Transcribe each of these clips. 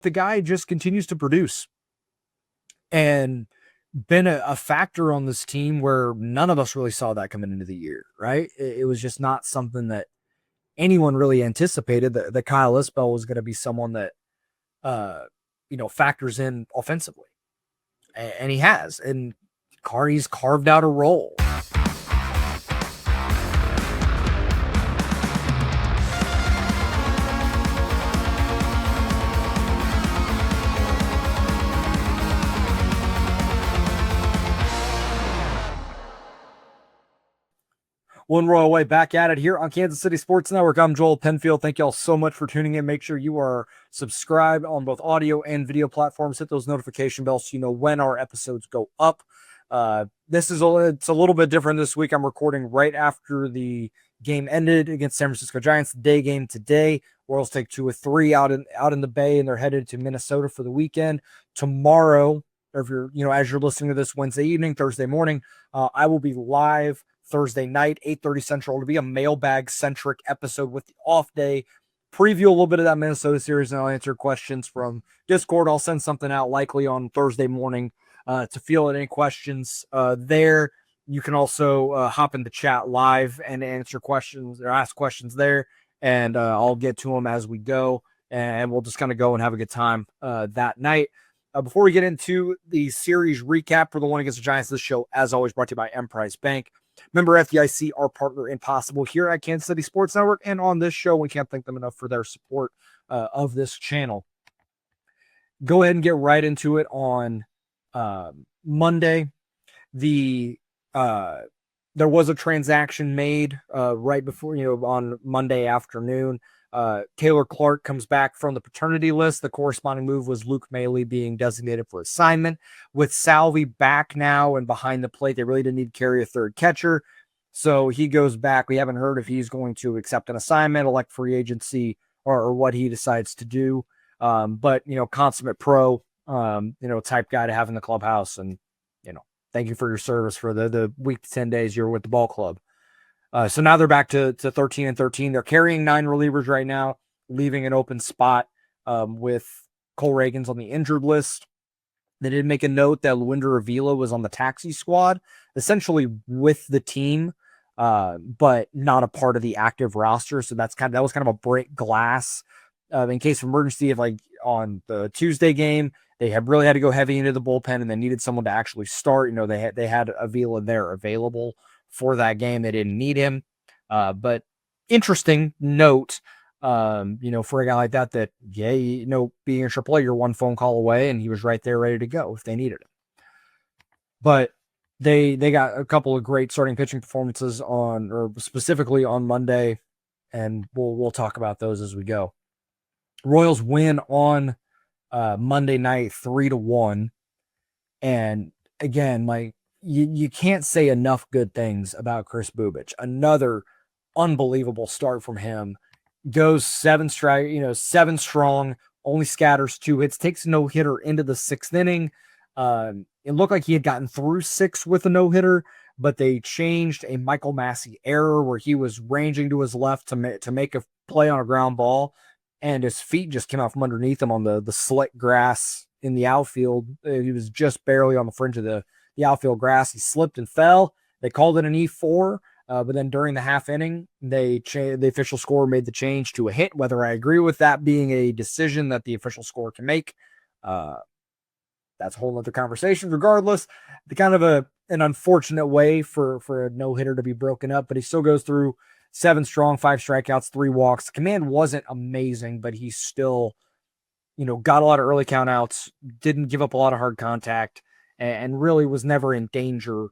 the guy just continues to produce and been a factor on this team where none of us really saw that coming into the year, right? It was just not something that anyone really anticipated that Kyle Isbell was going to be someone that, factors in offensively. And he has. And He's carved out a role. One Royal Way back at it here on Kansas City Sports Network. I'm Joel Penfield. Thank y'all so much for tuning in. Make sure you are subscribed on both audio and video platforms. Hit those notification bells so you know when our episodes go up. It's a little bit different this week. I'm recording right after the game ended against San Francisco Giants. Day game today. Royals take 2 of 3 out in the Bay, and they're headed to Minnesota for the weekend. Tomorrow, or if you're, as you're listening to this Wednesday evening, Thursday morning, I will be live Thursday night, 8:30 Central. It'll be a mailbag-centric episode with the off day. Preview a little bit of that Minnesota series, and I'll answer questions from Discord. I'll send something out likely on Thursday morning to field any questions there. You can also hop in the chat live and answer questions or ask questions there, and I'll get to them as we go, and we'll just kind of go and have a good time that night. Before we get into the series recap for the one against the Giants, this show, as always, brought to you by Emprise Bank. Member FDIC, our partner in Possible here at Kansas City Sports Network, and on this show, we can't thank them enough for their support of this channel. Go ahead and get right into it on Monday. There was a transaction made right before, on Monday afternoon. Taylor Clark comes back from the paternity list. The corresponding move was Luke Maley being designated for assignment. With Salvi back now and behind the plate, they really didn't need to carry a third catcher. So he goes back. We haven't heard if he's going to accept an assignment, elect free agency, or what he decides to do. But, consummate pro, type guy to have in the clubhouse. And, thank you for your service for the week to 10 days you were with the ball club. So now they're back to 13 and 13. They're carrying 9 relievers right now, leaving an open spot with Cole Reagans on the injured list. They did make a note that Luinder Avila was on the taxi squad, essentially with the team, but not a part of the active roster. So that was kind of a break glass in case of emergency. If like on the Tuesday game, they really had to go heavy into the bullpen and they needed someone to actually start. They had Avila there available for that game. They didn't need him. But interesting note, for a guy like that, being a AAA, you're one phone call away, and he was right there ready to go if they needed him. But they got a couple of great starting pitching performances specifically on Monday, and we'll talk about those as we go. Royals win on Monday night 3-1. And again, you can't say enough good things about Kris Bubic. Another unbelievable start from him. Goes 7 strong, only scatters 2 hits, takes a no-hitter into the 6th inning. It looked like he had gotten through 6 with a no-hitter, but they changed a Michael Massey error where he was ranging to his left to make a play on a ground ball, and his feet just came out from underneath him on the slick grass in the outfield. He was just barely on the fringe of the outfield grass. He slipped and fell. They called it an E4, but then during the half inning, the official score made the change to a hit. Whether I agree with that being a decision that the official score can make, that's a whole other conversation. Regardless, the kind of an unfortunate way for a no-hitter to be broken up, but he still goes through 7 strong, 5 strikeouts, 3 walks. The command wasn't amazing, but he still, got a lot of early countouts, didn't give up a lot of hard contact, and really was never in danger,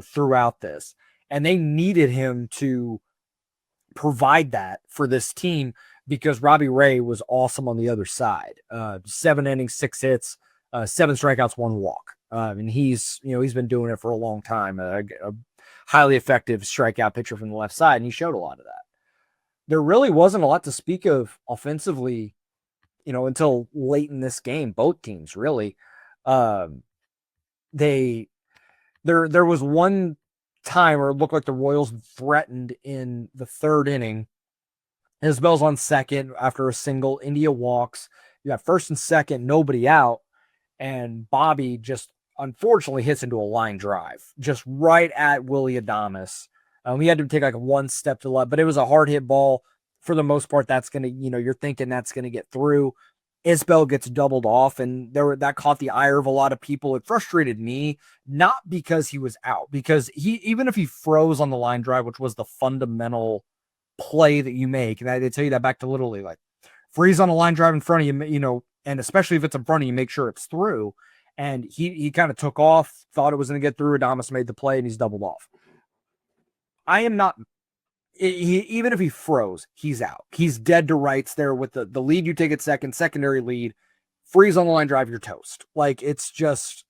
throughout this. And they needed him to provide that for this team because Robbie Ray was awesome on the other side. 7 innings, 6 hits, 7 strikeouts, 1 walk. And he's been doing it for a long time. A highly effective strikeout pitcher from the left side, and he showed a lot of that. There really wasn't a lot to speak of offensively, until late in this game. Both teams really. There was one time where it looked like the Royals threatened in the 3rd inning. Isbell's on second after a single. India walks. You got first and second, nobody out, and Bobby just unfortunately hits into a line drive, just right at Willie Adames. He had to take like one step to the left, but it was a hard hit ball. For the most part, that's going to, you're thinking that's going to get through. Isbell gets doubled off, and that caught the ire of a lot of people. It frustrated me, not because he was out, because even if he froze on the line drive, which was the fundamental play that you make, and they tell you that back to literally like freeze on a line drive in front of you, and especially if it's in front of you, make sure it's through. And he kind of took off, thought it was going to get through. Adames made the play, and he's doubled off. I am not. Even if he froze, he's out. He's dead to rights there with the lead you take at secondary lead, freeze on the line drive, you're toast. Like, it's just,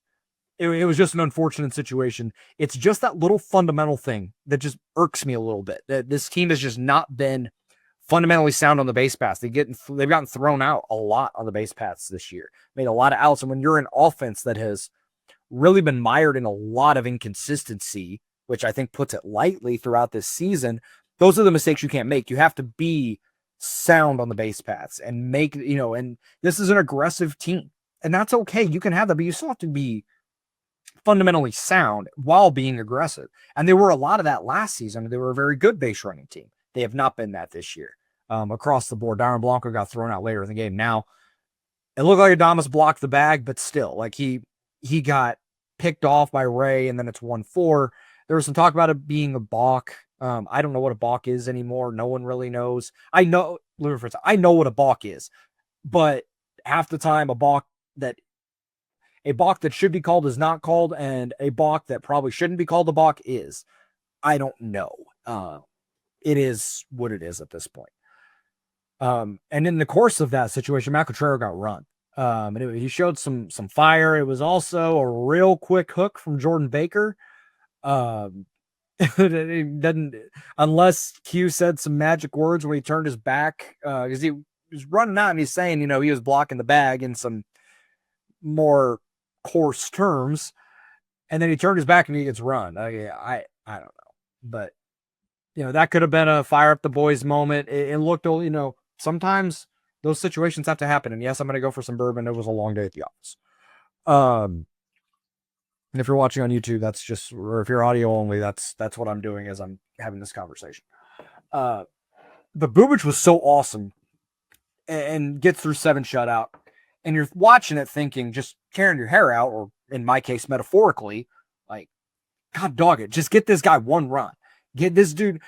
it was just an unfortunate situation. It's just that little fundamental thing that just irks me a little bit. That this team has just not been fundamentally sound on the base pass. They've gotten thrown out a lot on the base paths this year, made a lot of outs. And when you're an offense that has really been mired in a lot of inconsistency, which I think puts it lightly throughout this season, those are the mistakes you can't make. You have to be sound on the base paths and make, and this is an aggressive team, and that's okay. You can have that, but you still have to be fundamentally sound while being aggressive. And they were a lot of that last season. They were a very good base running team. They have not been that this year across the board. Darren Blanco got thrown out later in the game. Now, it looked like Adames blocked the bag, but still, like he got picked off by Ray, and then it's 1-4. There was some talk about it being a balk. I don't know what a balk is anymore. No one really knows. I know what a balk is, but half the time a balk that should be called is not called, and a balk that probably shouldn't be called a balk is. I don't know. It is what it is at this point. And in the course of that situation, Matt Cotrero got run. And he showed some fire. It was also a real quick hook from Jordan Baker. It doesn't, unless Q said some magic words when he turned his back, because he was running out and he's saying, he was blocking the bag in some more coarse terms, and then he turned his back and he gets run. I don't know, but that could have been a fire up the boys moment. It looked, sometimes those situations have to happen. And yes, I'm going to go for some bourbon. It was a long day at the office. And if you're watching on YouTube, or if you're audio only, that's what I'm doing as I'm having this conversation. But Bubic was so awesome and gets through 7 shutout. And you're watching it thinking, just tearing your hair out, or in my case, metaphorically, like, God dog it, just get this guy one run. Get this dude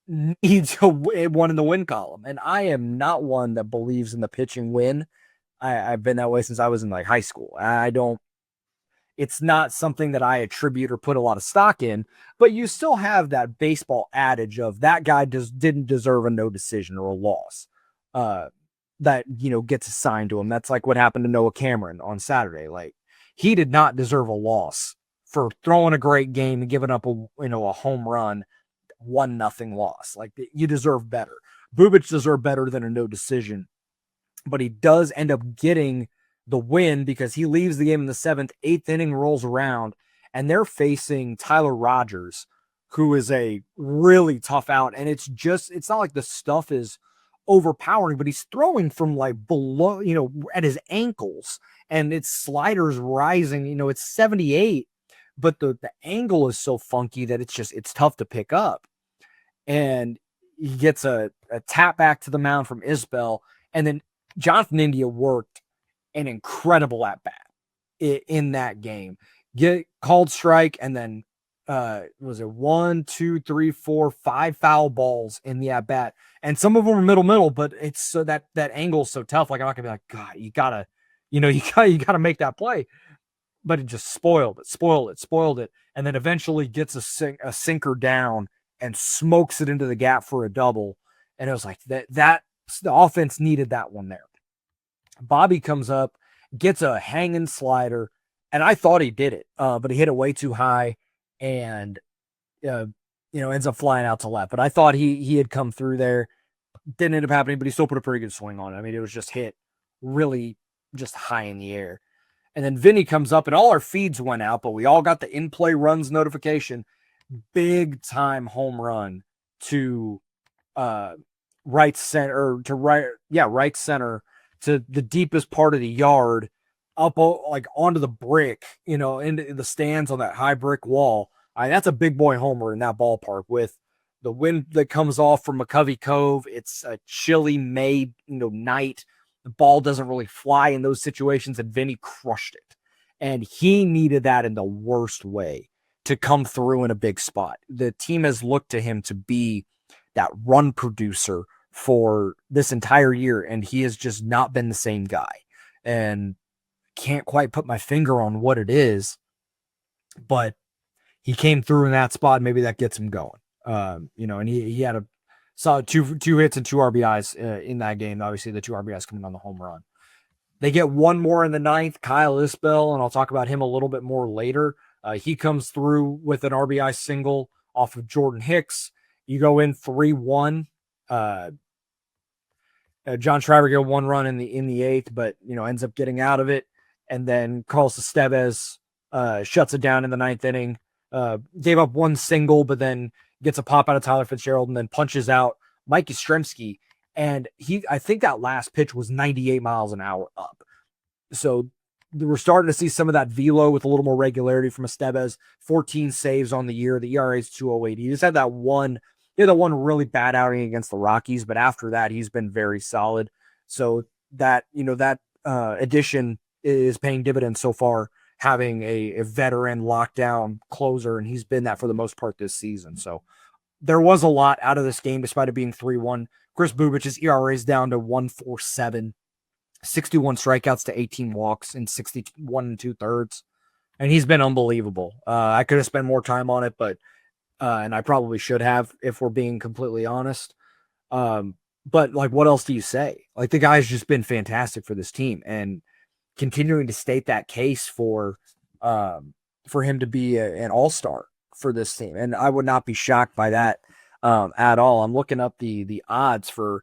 needs one in the win column. And I am not one that believes in the pitching win. I've been that way since I was in like high school. It's not something that I attribute or put a lot of stock in, but you still have that baseball adage of that guy didn't deserve a no decision or a loss that, gets assigned to him. That's like what happened to Noah Cameron on Saturday. Like, he did not deserve a loss for throwing a great game and giving up a home run, 1-0 loss. Like, you deserve better. Bubic deserved better than a no decision, but he does end up getting the win because he leaves the game in the 7th. 8th inning rolls around, and they're facing Tyler Rogers, who is a really tough out. And it's not like the stuff is overpowering, but he's throwing from like below, at his ankles, and its sliders rising, it's 78, but the angle is so funky that it's tough to pick up. And he gets a tap back to the mound from Isbell, and then Jonathan India worked an incredible at bat in that game. Get called strike, and then was it 1, 2, 3, 4, 5 foul balls in the at bat, and some of them are middle, but it's so that angle is so tough. Like, I'm not gonna be like, God, you gotta make that play, but it just spoiled it, and then eventually gets a sinker down and smokes it into the gap for a double, and it was like that the offense needed that one there. Bobby comes up, gets a hanging slider, and I thought he did it, but he hit it way too high, and ends up flying out to left. But I thought he had come through there. Didn't end up happening, but he still put a pretty good swing on it. I mean, it was just hit really just high in the air. And then Vinny comes up, and all our feeds went out, but we all got the in-play runs notification. Big time home run to right center to the deepest part of the yard, up like onto the brick, into the stands on that high brick wall. That's a big boy homer in that ballpark with the wind that comes off from McCovey Cove. It's a chilly May, night. The ball doesn't really fly in those situations, and Vinny crushed it. And he needed that in the worst way to come through in a big spot. The team has looked to him to be that run producer for this entire year, and he has just not been the same guy. And can't quite put my finger on what it is, but he came through in that spot. Maybe that gets him going. And he had a solid two hits and 2 RBIs in that game. Obviously, the 2 RBIs coming on the home run. They get one more in the 9th, Kyle Isbell, and I'll talk about him a little bit more later. He comes through with an RBI single off of Jordan Hicks. You go in 3-1. John Schreiber got 1 run in the 8th, but ends up getting out of it. And then Carlos Estevez shuts it down in the 9th inning. Gave up 1 single, but then gets a pop out of Tyler Fitzgerald and then punches out Mike Yastrzemski. And I think that last pitch was 98 miles an hour up. So we're starting to see some of that velo with a little more regularity from Estevez. 14 saves on the year. The ERA is 2.08. He just had that one really bad outing against the Rockies, but after that, he's been very solid. So that addition is paying dividends so far, having a veteran lockdown closer, and he's been that for the most part this season. So there was a lot out of this game, despite it being 3-1. Kris Bubic's ERA is down to 1.47, 61 strikeouts to 18 walks in 61 2/3, and he's been unbelievable. I could have spent more time on it, but and I probably should have, if we're being completely honest. But like, what else do you say? Like, the guy's just been fantastic for this team, and continuing to state that case for him to be an all-star for this team. And I would not be shocked by that at all. I'm looking up the odds for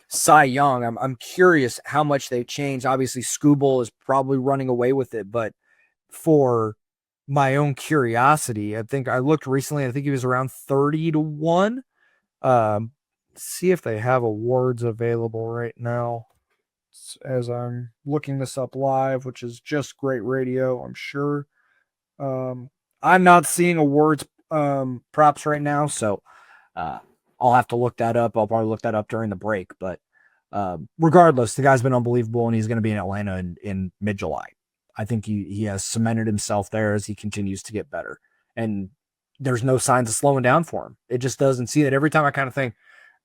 Cy Young. I'm curious how much they've changed. Obviously, Skubal is probably running away with it, but for my own curiosity, I think I looked recently, I think he was around 30-1. See if they have awards available right now as I'm looking this up live, which is just great radio, I'm sure. I'm not seeing awards props right now, so I'll have to look that up. I'll probably look that up during the break, but regardless, the guy's been unbelievable, and he's going to be in Atlanta in mid-July. I think he has cemented himself there as he continues to get better, and there's no signs of slowing down for him. It just doesn't see that. Every time I kind of think,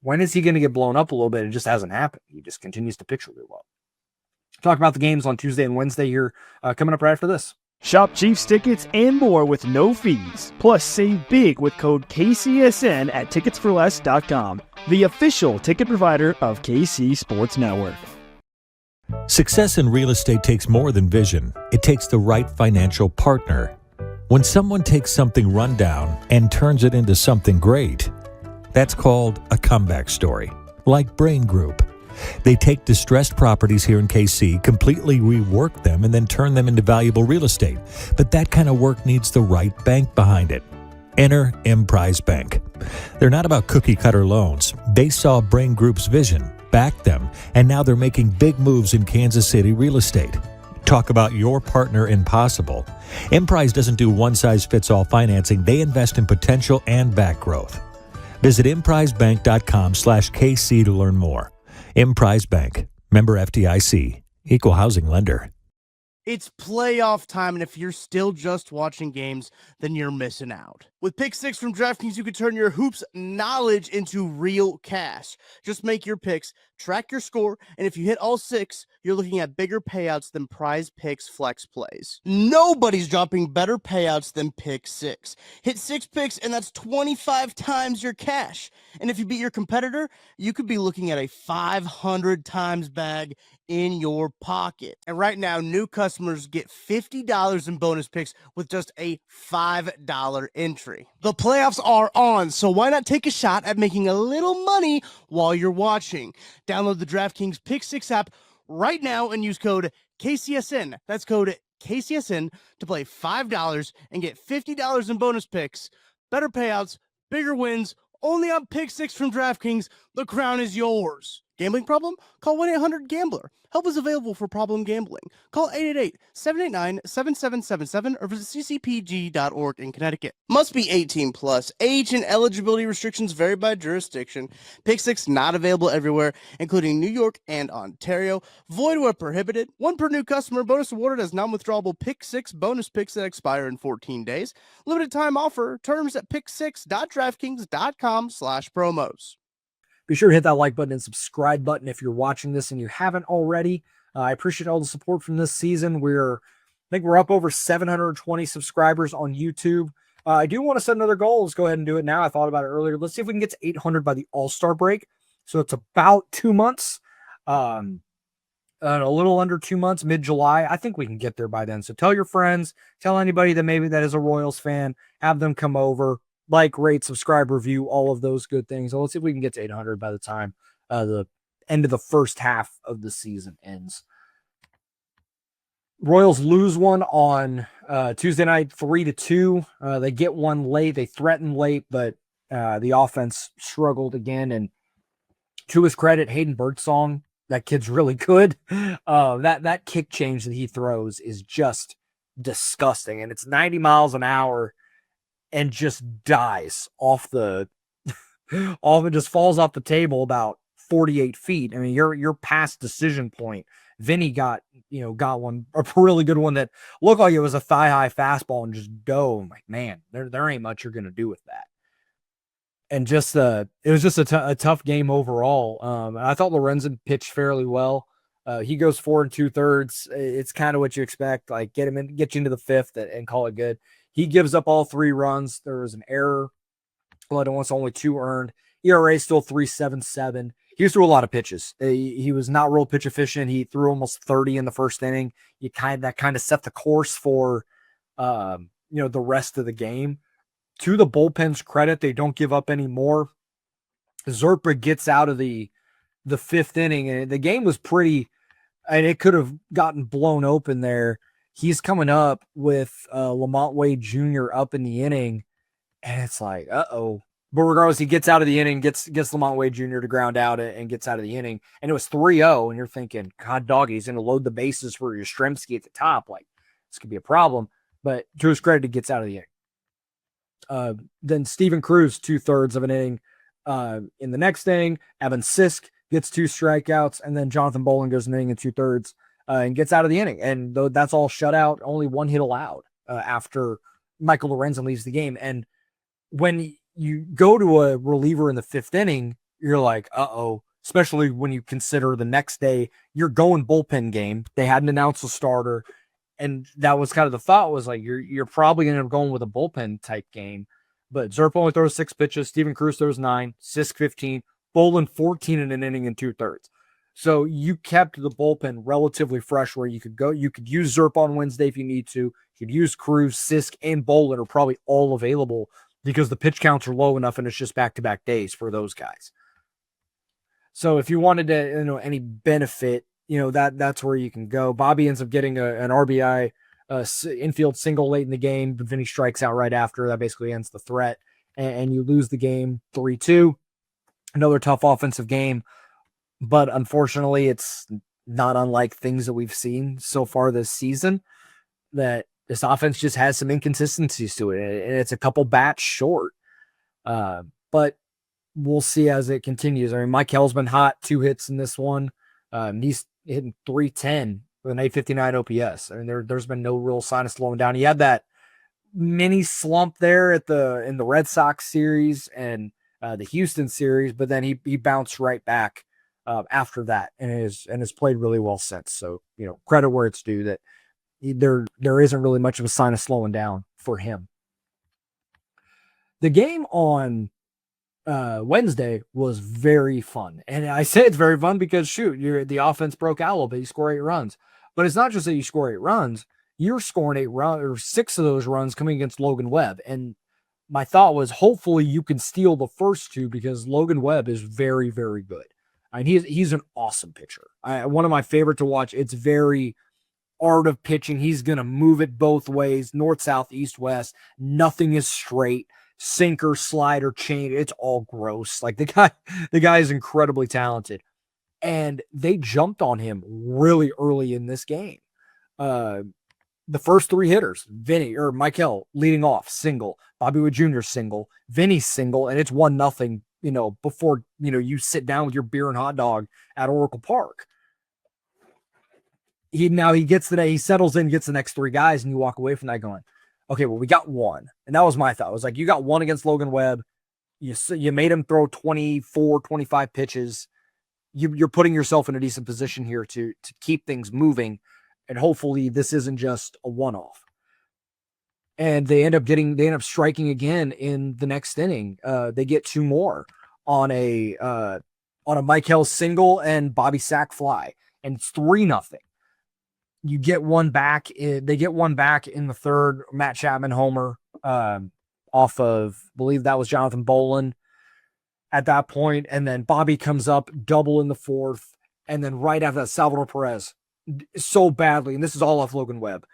when is he going to get blown up a little bit? It just hasn't happened. He just continues to pitch really well. Talk about the games on Tuesday and Wednesday here coming up right after this. Shop Chiefs tickets and more with no fees. Plus, save big with code KCSN at ticketsforless.com, the official ticket provider of KC Sports Network. Success in real estate takes more than vision. It takes the right financial partner. When someone takes something rundown and turns it into something great, that's called a comeback story, like Brain Group. They take distressed properties here in KC, completely rework them, and then turn them into valuable real estate. But that kind of work needs the right bank behind it. Enter Emprise Bank. They're not about cookie-cutter loans. They saw Brain Group's vision, backed them, and now they're making big moves in Kansas City real estate. Talk about your partner in possible. Emprise doesn't do one-size-fits-all financing. They invest in potential and back growth. Visit emprisebank.com/KC to learn more. Emprise Bank, member FDIC, equal housing lender. It's playoff time, and if you're still just watching games, then you're missing out. With Pick 6 from DraftKings, you can turn your hoops knowledge into real cash. Just make your picks, track your score, and if you hit all 6, you're looking at bigger payouts than Prize Picks Flex Plays. Nobody's dropping better payouts than Pick 6. Hit 6 picks, and that's 25 times your cash. And if you beat your competitor, you could be looking at a 500 times bag in your pocket. And right now, new customers get $50 in bonus picks with just a $5 entry. The playoffs are on, so why not take a shot at making a little money while you're watching? Download the DraftKings Pick 6 app right now and use code KCSN. That's code KCSN to play $5 and get $50 in bonus picks. Better payouts, bigger wins, only on Pick 6 from DraftKings. The crown is yours. Gambling problem? Call 1-800-GAMBLER. Help is available for problem gambling. Call 888-789-7777 or visit ccpg.org in Connecticut. Must be 18 plus. Age and eligibility restrictions vary by jurisdiction. Pick Six not available everywhere, including New York and Ontario. Void where prohibited. 1 per new customer. Bonus awarded as non-withdrawable Pick Six bonus picks that expire in 14 days. Limited time offer. Terms at picksix.draftkings.com/promos. Be sure to hit that like button and subscribe button if you're watching this and you haven't already. I appreciate all the support from this season. I think we're up over 720 subscribers on YouTube. I do want to set another goal. Let's go ahead and do it now. I thought about it earlier. Let's see if we can get to 800 by the All-Star break. So it's about 2 months, a little under 2 months, mid-July. I think we can get there by then. So tell your friends, tell anybody that is a Royals fan, have them come over. Like, rate, subscribe, review, all of those good things. So let's see if we can get to 800 by the time the end of the first half of the season ends. Royals lose one on Tuesday night, 3-2. They get one late. They threaten late, but the offense struggled again. And to his credit, Hayden Birdsong, that kid's really good. That kick change that he throws is just disgusting. And it's 90 miles an hour. And just dies off it just falls off the table about 48 feet. I mean, you're past decision point. Vinny got one, a really good one that looked like it was a thigh-high fastball and just dove. I'm like, man, there ain't much you're going to do with that. And just it was just a tough game overall. I thought Lorenzen pitched fairly well. He goes 4 2/3. It's kind of what you expect. Like, get you into the fifth and call it good. He gives up all 3 runs. There was an error. But it was only 2 earned. ERA still 3.77. He threw a lot of pitches. He was not real pitch efficient. He threw almost 30 in the first inning. That kind of set the course for the rest of the game. To the bullpen's credit, they don't give up any more. Zerpa gets out of the 5th inning, and the game was pretty, and it could have gotten blown open there. He's coming up with Lamont Wade Jr. up in the inning, and it's like, uh-oh. But regardless, he gets out of the inning, gets Lamont Wade Jr. to ground out and gets out of the inning, and it was 3-0, and you're thinking, God dog, he's going to load the bases for Yastrzemski at the top. Like, this could be a problem. But to his credit, he gets out of the inning. Then Steven Cruz, 2/3 of an inning. In the next inning, Evan Sisk gets 2 strikeouts, and then Jonathan Bolin goes an inning and 2/3. And gets out of the inning. And though that's all shut out, only 1 hit allowed after Michael Lorenzen leaves the game. And when you go to a reliever in the 5th inning, you're like, uh-oh, especially when you consider the next day you're going bullpen game. They hadn't announced a starter. And that was kind of the thought, was like, you're probably going to end up going with a bullpen type game. But Zerpa only throws 6 pitches. Steven Cruz throws 9, Sisk 15, Bolin 14 in an inning and 2/3. So you kept the bullpen relatively fresh where you could use Zerp on Wednesday if you need to. You could use Cruz, Sisk, and Bolin are probably all available because the pitch counts are low enough and it's just back-to-back days for those guys. So if you wanted to, any benefit, that's where you can go. Bobby ends up getting an RBI infield single late in the game, but Vinny strikes out right after. That basically ends the threat, and you lose the game 3-2. Another tough offensive game. But unfortunately, it's not unlike things that we've seen so far this season, that this offense just has some inconsistencies to it, and it's a couple bats short. But we'll see as it continues. I mean, Mike Hell's been hot, 2 hits in this one. He's hitting 310 with an 859 OPS. I mean, there's been no real sign of slowing down. He had that mini slump there in the Red Sox series and the Houston series, but then he bounced right back after that and has played really well since. So, credit where it's due that there isn't really much of a sign of slowing down for him. The game on Wednesday was very fun. And I say it's very fun because the offense broke out a little bit. You score 8 runs, but it's not just that you score 8 runs, you're scoring 8 runs, or 6 of those runs coming against Logan Webb. And my thought was, hopefully you can steal the first 2 because Logan Webb is very, very good. I mean, he's an awesome pitcher. One of my favorite to watch. It's very art of pitching. He's going to move it both ways, north, south, east, west. Nothing is straight. Sinker, slider, chain. It's all gross. Like the guy is incredibly talented. and they jumped on him really early in this game. The first three hitters, Vinny or Michael leading off, single, Bobby Wood Jr. single, Vinny single, and it's 1-0, before, you sit down with your beer and hot dog at Oracle Park. He settles in, gets the next three guys, and you walk away from that going, okay, well, we got one. And that was my thought. I was like, you got one against Logan Webb. You made him throw 24, 25 pitches. You're putting yourself in a decent position here to keep things moving. And hopefully this isn't just a one-off. And they end up striking again in the next inning. They get two more on a Michael single and Bobby sack fly, and it's 3-0. You get one back. They get one back in the third. Matt Chapman homer off of, I believe that was Jonathan Bolin at that point, and then Bobby comes up, double in the fourth, and then right after that, Salvador Perez so badly, and this is all off Logan Webb.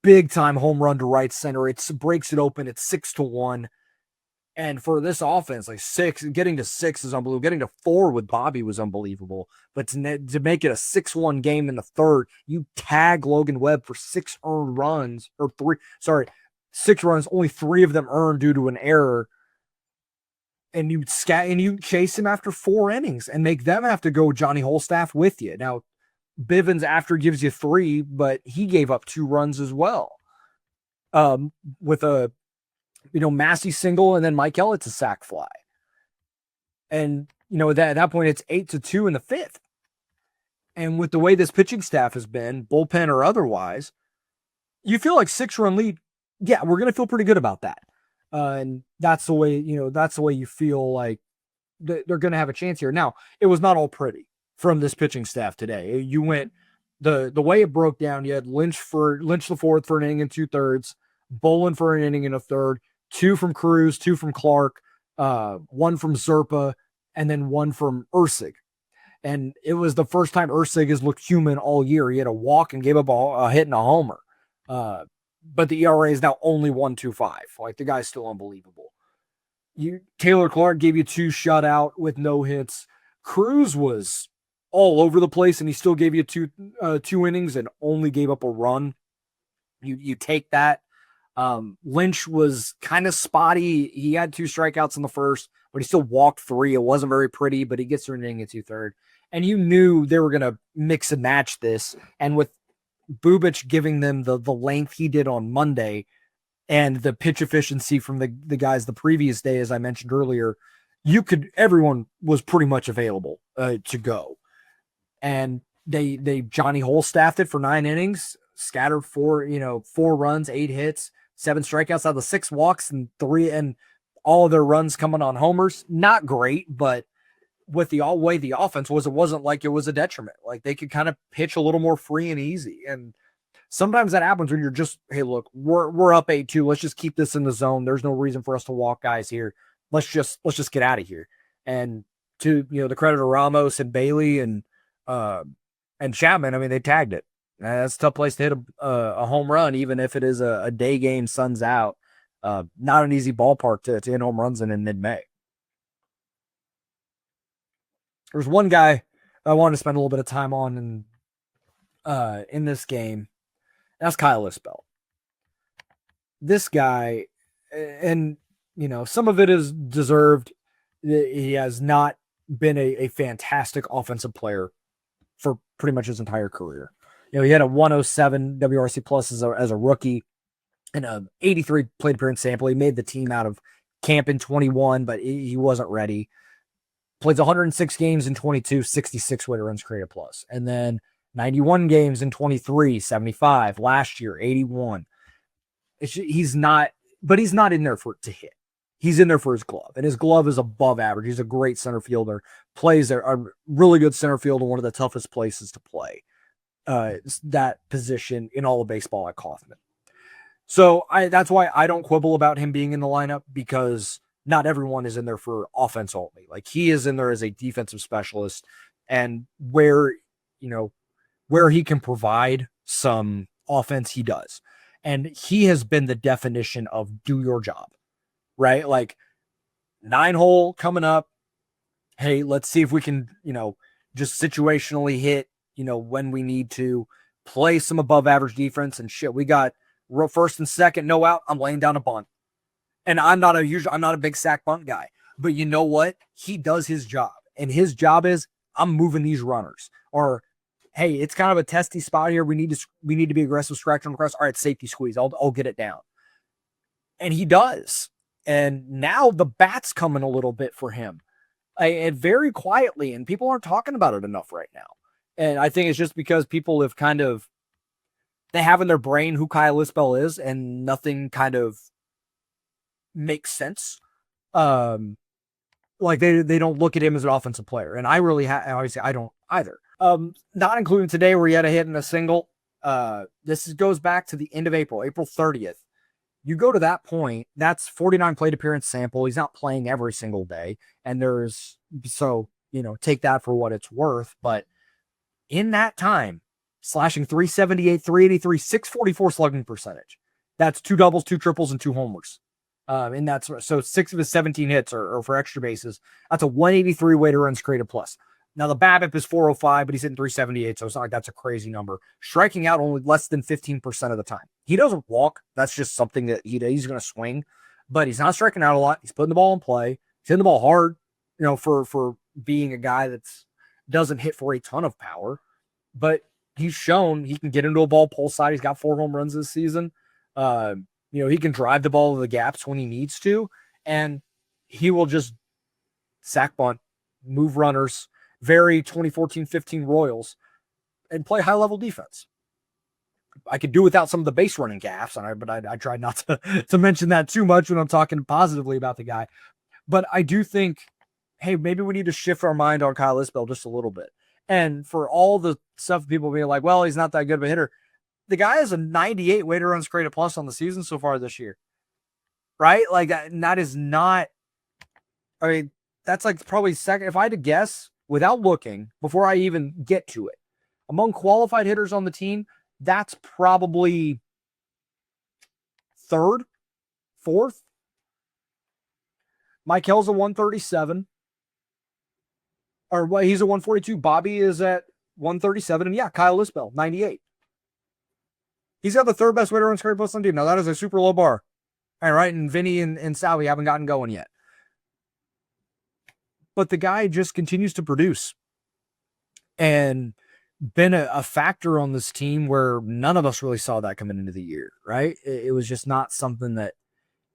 Big time home run to right center. It breaks it open. It's 6-1. And for this offense, getting to 6 is unbelievable. Getting to 4 with Bobby was unbelievable. But to make it a 6-1 game in the third, you tag Logan Webb for 6 earned runs, 6 runs, only 3 of them earned due to an error. And you chase him after 4 innings and make them have to go Johnny Holstaff with you. Now, Bivens after gives you 3, but he gave up 2 runs as well. With a Massey single, and then Mike Elliott's a sac fly. And at that point it's 8-2 in the 5th. And with the way this pitching staff has been, bullpen or otherwise, you feel like 6-run lead. Yeah, we're gonna feel pretty good about that. And that's the way you feel like they're gonna have a chance here. Now, it was not all pretty from this pitching staff today. You went the way it broke down. You had Lynch the fourth for an inning and 2/3, Bolin for an inning and a third, 2 from Cruz, 2 from Clark, 1 from Zerpa, and then 1 from Ursig. And it was the first time Ursig has looked human all year. He had a walk and gave up a hit and a homer. But the ERA is now only 1.25. Like, the guy's still unbelievable. Taylor Clark gave you 2 shutout with no hits. Cruz was all over the place, and he still gave you 2 innings and only gave up a run. You take that. Lynch was kind of spotty. He had 2 strikeouts in the first, but he still walked 3. It wasn't very pretty, but he gets through an inning at 2/3. And you knew they were going to mix and match this. And with Bubic giving them the length he did on Monday and the pitch efficiency from the guys the previous day, as I mentioned earlier, everyone was pretty much available to go. And they Johnny Holstaffed it for 9 innings, scattered 4 runs, 8 hits, 7 strikeouts out of the 6 walks, and 3, and all of their runs coming on homers. Not great, but with the way the offense was, it wasn't like it was a detriment. Like, they could kind of pitch a little more free and easy. And sometimes that happens when you're just, hey, look, we're up 8-2. Let's just keep this in the zone. There's no reason for us to walk guys here. Let's just get out of here. And to the credit of Ramos and Bailey and Chapman, I mean, they tagged it. That's a tough place to hit a home run, even if it is a day game, sun's out. Not an easy ballpark to hit home runs in mid-May. There's one guy I wanted to spend a little bit of time on in this game. That's Kyle Isbell. This guy, and some of it is deserved. He has not been a fantastic offensive player for pretty much his entire career. He had a 107 WRC plus as a rookie and a 83 plate appearance sample. He made the team out of camp in 21, but he wasn't ready. Plays 106 games in 22, 66 weighted runs created plus. And then 91 games in 23, 75. Last year, 81. He's not in there to hit. He's in there for his glove, and his glove is above average. He's a great center fielder, plays a really good center field in one of the toughest places to play that position in all of baseball at Kauffman. So that's why I don't quibble about him being in the lineup, because not everyone is in there for offense only. Like, he is in there as a defensive specialist, and where he can provide some offense, he does. And he has been the definition of do your job, right? Like, 9-hole coming up. Hey, let's see if we can, just situationally hit, when we need to play some above average defense and shit. We got first and second, no out. I'm laying down a bunt. And I'm not a big sack bunt guy, but you know what? He does his job, and his job is I'm moving these runners. Or, hey, it's kind of a testy spot here. We need to be aggressive, scratch on the crest. All right, safety squeeze. I'll get it down, and he does. And now the bat's coming a little bit for him, and very quietly, and people aren't talking about it enough right now. And I think it's just because people have they have in their brain who Kyle Isbell is, and nothing kind of makes sense. Like they don't look at him as an offensive player, and I really obviously I don't either. Not including today where he had a hit and a single. This goes back to the end of April 30th. You go to that point, that's 49 plate appearance sample. He's not playing every single day, and take that for what it's worth. But in that time, slashing 378, 383, 644 slugging percentage. That's 2 doubles, 2 triples, and 2 homers. And that's so 6 of his 17 hits are for extra bases. That's a 183 weighted runs created plus. Now the BABIP is 405, but he's hitting 378, so it's not like that's a crazy number. Striking out only less than 15% of the time. He doesn't walk. That's just something that he's going to swing, but he's not striking out a lot. He's putting the ball in play. He's hitting the ball hard, for being a guy that's doesn't hit for a ton of power, but he's shown he can get into a ball pull side. He's got 4 home runs this season. He can drive the ball to the gaps when he needs to, and he will just sack bunt, move runners, very 2014-15 Royals, and play high-level defense. I could do without some of the base running gaffes, but I tried not to mention that too much when I'm talking positively about the guy. But I do think, hey, maybe we need to shift our mind on Kyle Isbell just a little bit. And for all the stuff people being like, well, he's not that good of a hitter, the guy has a 98 weighted runs created plus on the season so far this year, right? Like that is not, I mean, that's like probably second. If I had to guess without looking before I even get to it, among qualified hitters on the team, that's probably third, fourth. Michael's a 137. Or he's a 142. Bobby is at 137. And yeah, Kyle Isbell, 98. He's got the third best weighted runs created plus on the team. Now that is a super low bar. All right, and Vinny and Salvi haven't gotten going yet. But the guy just continues to produce and been a factor on this team where none of us really saw that coming into the year, right? It was just not something that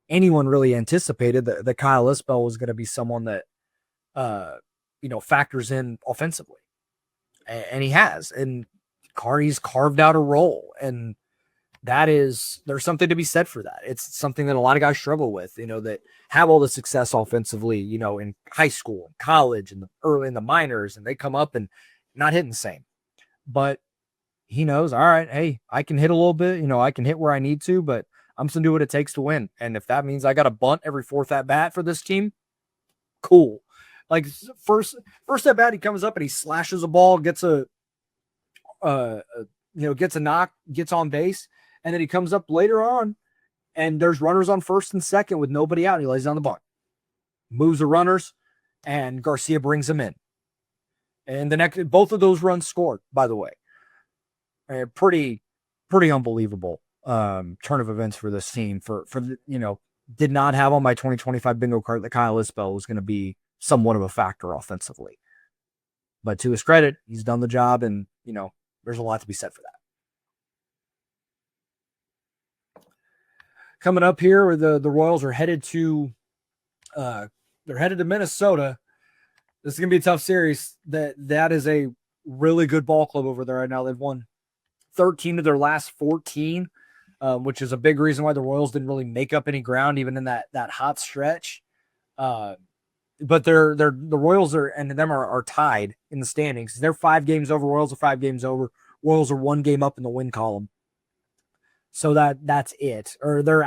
anyone really anticipated that Kyle Isbell was going to be someone that, factors in offensively. And he has. And he's carved out a role. And there's something to be said for that. It's something that a lot of guys struggle with, that have all the success offensively, in high school and college and early in the minors, and they come up and not hitting the same. But he knows, all right, hey, I can hit a little bit, I can hit where I need to, but I'm just going to do what it takes to win. And if that means I got to bunt every 4th at bat for this team, cool. Like first at bat, he comes up and he slashes a ball, gets a knock, gets on base. And then he comes up later on and there's runners on first and second with nobody out. And he lays down the bunt, moves the runners, and Garcia brings him in. And both of those runs scored, by the way. Pretty unbelievable turn of events for this team. Did not have on my 2025 bingo card that Kyle Isbell was going to be somewhat of a factor offensively. But to his credit, he's done the job, and there's a lot to be said for that. Coming up here, the Royals are headed to Minnesota. This is going to be a tough series. That is a really good ball club over there right now. They've won 13 of their last 14, which is a big reason why the Royals didn't really make up any ground even in that hot stretch. But the Royals are tied in the standings. They're 5 games over. Royals are 5 games over. Royals are 1 game up in the win column. So that's it. Or they're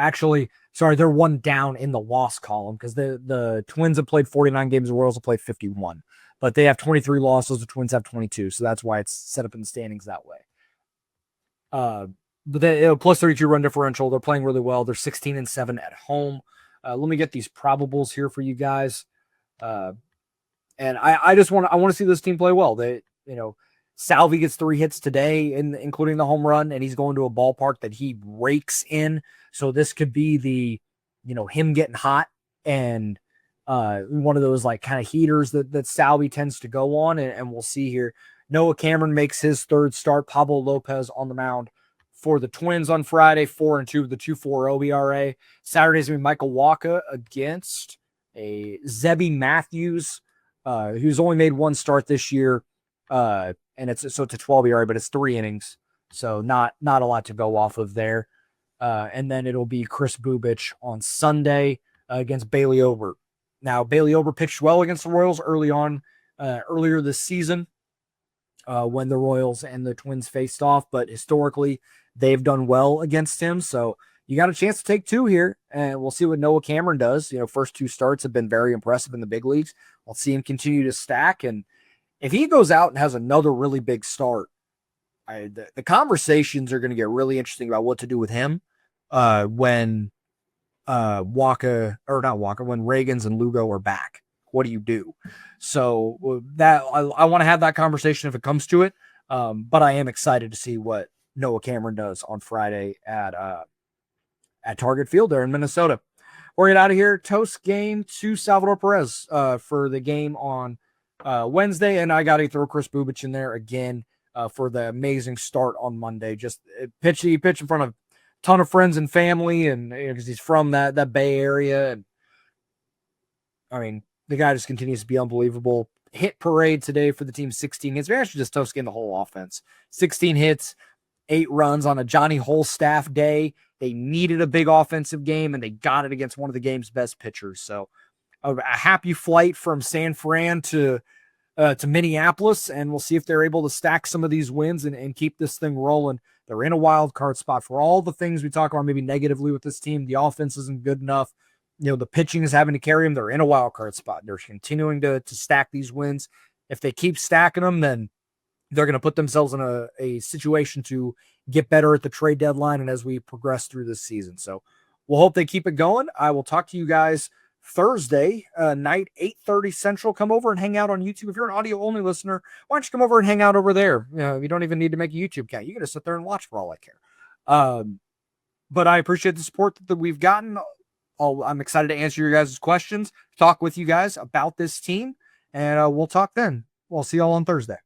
1 down in the loss column because the Twins have played 49 games, the Royals have played 51. But they have 23 losses, the Twins have 22. So that's why it's set up in the standings that way. But they plus 32 run differential. They're playing really well. They're 16-7 at home. Let me get these probables here for you guys. And I just want to see this team play well. They, Salvi gets 3 hits today, including the home run, and he's going to a ballpark that he rakes in. So this could be the, him getting hot and one of those like kind of heaters that Salvi tends to go on, and we'll see here. Noah Cameron makes his 3rd start. Pablo Lopez on the mound for the Twins on Friday, 4-2 with the 2.40 ERA. Saturday's gonna be Michael Wacha against a Zebby Matthews, who's only made 1 start this year, and it's a 12 ERA, but it's 3 innings, so not a lot to go off of there. And then it'll be Kris Bubic on Sunday against Bailey Ober. Now, Bailey Ober pitched well against the Royals earlier this season when the Royals and the Twins faced off, but historically they've done well against him. So you got a chance to take 2 here, and we'll see what Noah Cameron does. First 2 starts have been very impressive in the big leagues. We'll see him continue to stack, and if he goes out and has another really big start, the conversations are going to get really interesting about what to do with him when when Reagans and Lugo are back. What do you do? So that I want to have that conversation if it comes to it. But I am excited to see what Noah Cameron does on Friday at Target Field there in Minnesota. We're getting out of here. Toast game to Salvador Perez for the game on Wednesday, and I got to throw Kris Bubic in there again for the amazing start on Monday. Just pitch in front of a ton of friends and family, and because he's from that Bay Area, and I mean, the guy just continues to be unbelievable. Hit parade today for the team, 16 hits. We actually just toast game the whole offense. 16 hits, 8 runs on a Johnny Holstaff day. They needed a big offensive game, and they got it against one of the game's best pitchers. So a happy flight from San Fran to Minneapolis, and we'll see if they're able to stack some of these wins and keep this thing rolling. They're in a wild card spot for all the things we talk about maybe negatively with this team. The offense isn't good enough. The pitching is having to carry them. They're in a wild card spot. They're continuing to stack these wins. If they keep stacking them, then they're going to put themselves in a situation to get better at the trade deadline and as we progress through this season. So we'll hope they keep it going. I will talk to you guys Thursday night, 8:30 Central. Come over and hang out on YouTube. If you're an audio-only listener, why don't you come over and hang out over there? You don't even need to make a YouTube account. You can just sit there and watch for all I care. But I appreciate the support that we've gotten. I'm excited to answer your guys' questions, talk with you guys about this team, and we'll talk then. We'll see y'all on Thursday.